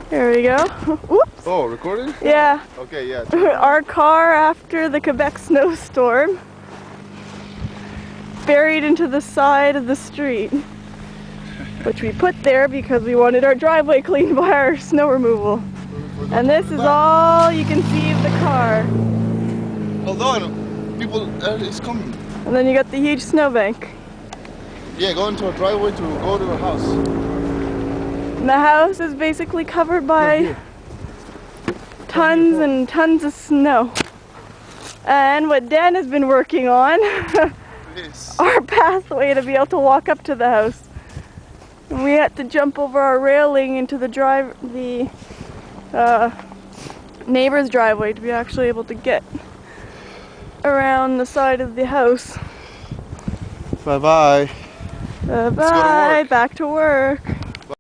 Here we go. Whoops. Oh, recording? Yeah. Okay, yeah. Our car after the Quebec snowstorm buried into the side of the street, which we put there because we wanted our driveway cleaned by our snow removal. And this is all you can see of the car. Hold on, people is coming. And then you got the huge snowbank. Yeah, go into a driveway to go to a house. And the house is basically covered by tons and tons of snow. And what Dan has been working on, our pathway to be able to walk up to the house. And we had to jump over our railing into the neighbor's driveway to be actually able to get around the side of the house. Bye-bye. Bye-bye, back to work.